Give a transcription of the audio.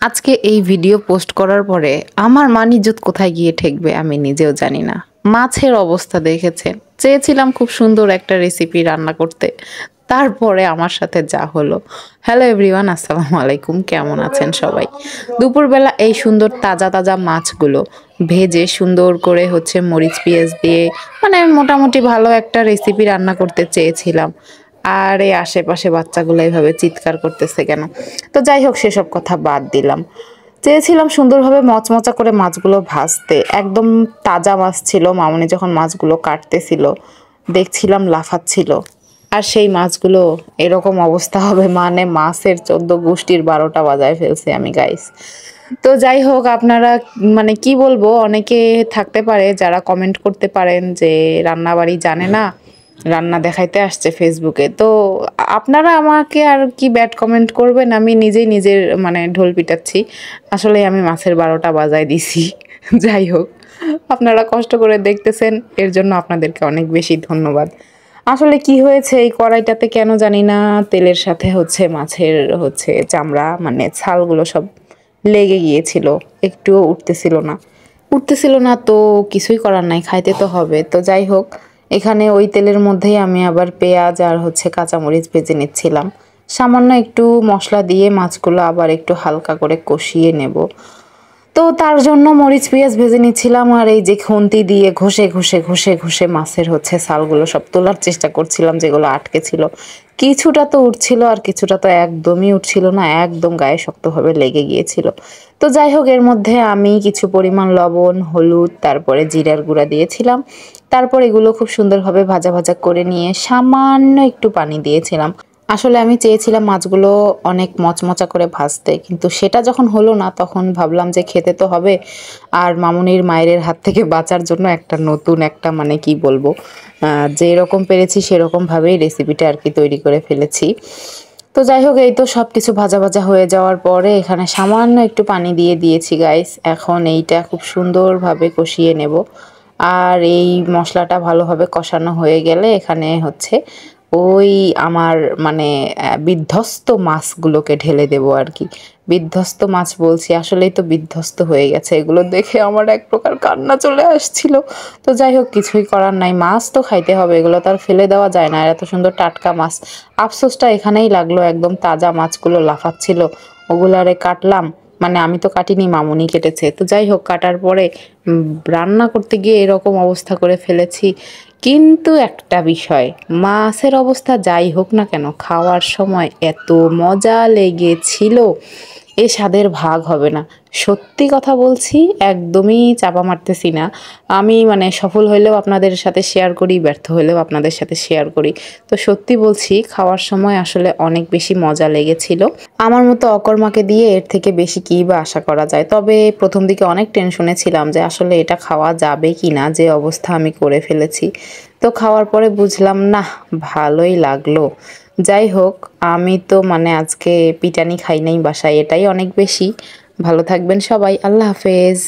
আজকে এই video post করার পরে আমার মান ইজ্জত কোথায় গিয়ে ঠেকবে আমি নিজেও জানি না। মাছের অবস্থা দেখেছেন, চেয়েছিলাম খুব সুন্দর একটা রেসিপি রান্না করতে, তারপরে আমার সাথে যা হলো। হ্যালো এভরিওয়ান, আসসালামু আলাইকুম, কেমন আছেন সবাই? দুপুরবেলা এই সুন্দর তাজা তাজা মাছগুলো ভেজে সুন্দর করে মরিচ পেঁয়াজ দিয়ে মোটামুটি ভালো একটা রেসিপি রান্না করতে চেয়েছিলাম। আর এই আশেপাশে বাচ্চাগুলো এইভাবে চিৎকার করতেছে কেন? তো যাই হোক, সেসব কথা বাদ দিলাম। চেয়েছিলাম সুন্দরভাবে মচমচা করে মাছগুলো ভাজতে, একদম তাজা মাছ ছিল। মামুনি যখন মাছগুলো কাটতেছিল দেখছিলাম লাফাচ্ছিল। আর সেই মাছগুলো এরকম অবস্থা হবে মানে মাছের 14 গোষ্ঠীর 12টা বাজায় ফেলছি আমি, গাইস। তো যাই হোক, আপনারা কি বলবো, অনেকে থাকতে পারে যারা কমেন্ট করতে পারেন যে রান্নাবাড়ি জানে না, রান্না দেখাইতে আসছে ফেসবুকে। তো আপনারা আমাকে আর কি ব্যাড কমেন্ট করবেন, আমি নিজেই নিজের ঢোল পিটাচ্ছি। আসলে আমি মাছের 12টা বাজায় দিছি। যাই হোক, আপনারা কষ্ট করে দেখতেছেন, এর জন্য আপনাদেরকে অনেক বেশি ধন্যবাদ। আসলে কি হয়েছে, এই কড়াইটাতে কেন জানি না তেলের সাথে মাছের চামড়া ছালগুলো সব লেগে গিয়েছিল, একটুও উঠতেছিল না। তো কিছুই করার নাই, খাইতে তো হবে। তো যাই হোক, এখানে ওই তেলের মধ্যেই আমি আবার পেঁয়াজ আর কাঁচামরিচ ভেজে নিচ্ছিলাম। সামান্য একটু মশলা দিয়ে মাছগুলো আবার একটু হালকা করে কষিয়ে নেব। তো তার জন্য মরিচ পেঁয়াজ ভেজে নিচ্ছিলাম, আর এই যে খুন্তি দিয়ে ঘষে ঘষে ঘষে ঘষে মাছের ছালগুলো সব তোলার চেষ্টা করছিলাম, যেগুলো আটকে ছিল। কিছুটা তো উঠছিল আর কিছুটা তো একদমই উঠছিল না, একদম গায়ে শক্তভাবে লেগে গিয়েছিল। তো যাই হোক, এর মধ্যে আমি কিছু পরিমাণ লবণ, হলুদ, তারপরে জিরার গুঁড়া দিয়েছিলাম। তারপর এগুলো খুব সুন্দরভাবে ভাজা ভাজা করে নিয়ে সামান্য একটু পানি দিয়েছিলাম। আসলে আমি চেয়েছিলাম মাছগুলো অনেক মচমচা করে ভাজতে, কিন্তু সেটা যখন হলো না তখন ভাবলাম যে খেতে তো হবে। আর মামুনির মায়ের হাত থেকে বাঁচার জন্য একটা নতুন একটা কি বলবো, যেরকম পেরেছি সেরকমভাবেই রেসিপিটা আর কি তৈরি করে ফেলেছি। তো যাই হোক, এই তো সব কিছু ভাজা ভাজা হয়ে যাওয়ার পরে এখানে সামান্য একটু পানি দিয়ে দিয়েছি গাইস। এখন এইটা খুব সুন্দরভাবে কষিয়ে নেব। আর এই মশলাটা ভালোভাবে কষানো হয়ে গেলে এখানে ওই আমার বিধ্বস্ত মাছগুলোকে ঢেলে দেবো আর কি। বিধ্বস্ত মাছ বলছি, আসলেই তো বিধ্বস্ত হয়ে গেছে। এগুলো দেখে আমার এক প্রকার কান্না চলে আসছিল। তো যাই হোক, কিছুই করার নাই, মাছ তো খাইতে হবে, এগুলো তো আর ফেলে দেওয়া যায় না। এত সুন্দর টাটকা মাছ, আফসোসটা এখানেই লাগলো, একদম তাজা মাছগুলো লাফাচ্ছিল। ওগুলারে কাটলাম, আমি তো কাটিনি, মামুনি কেটেছে। তো যাই হোক, কাটার পরে রান্না করতে গিয়ে এরকম অবস্থা করে ফেলেছি। কিন্তু একটা বিষয়, মাছের অবস্থা যাই হোক না কেন, খাওয়ার সময় এত মজা লেগেছিল, এ স্বাদের ভাগ হবে না। সত্যি কথা বলছি, একদমই চাপা মারতেছি না। আমি সফল হইলেও আপনাদের সাথে শেয়ার করি, ব্যর্থ হইলেও আপনাদের সাথে শেয়ার করি। তো সত্যি বলছি, খাওয়ার সময় আসলে অনেক বেশি মজা লেগেছিল। আমার মতো অকর্মাকে দিয়ে এর থেকে বেশি কী বা আশা করা যায়। তবে প্রথম দিকে অনেক টেনশনে ছিলাম যে আসলে এটা খাওয়া যাবে কি না, যে অবস্থা আমি করে ফেলেছি। তো খাওয়ার পরে বুঝলাম না, ভালোই লাগলো। যাই হোক, আমি তো আজকে পিটানি খাই নাই বাসায়, এটাই অনেক বেশি। ভালো থাকবেন সবাই, আল্লাহ হাফেজ।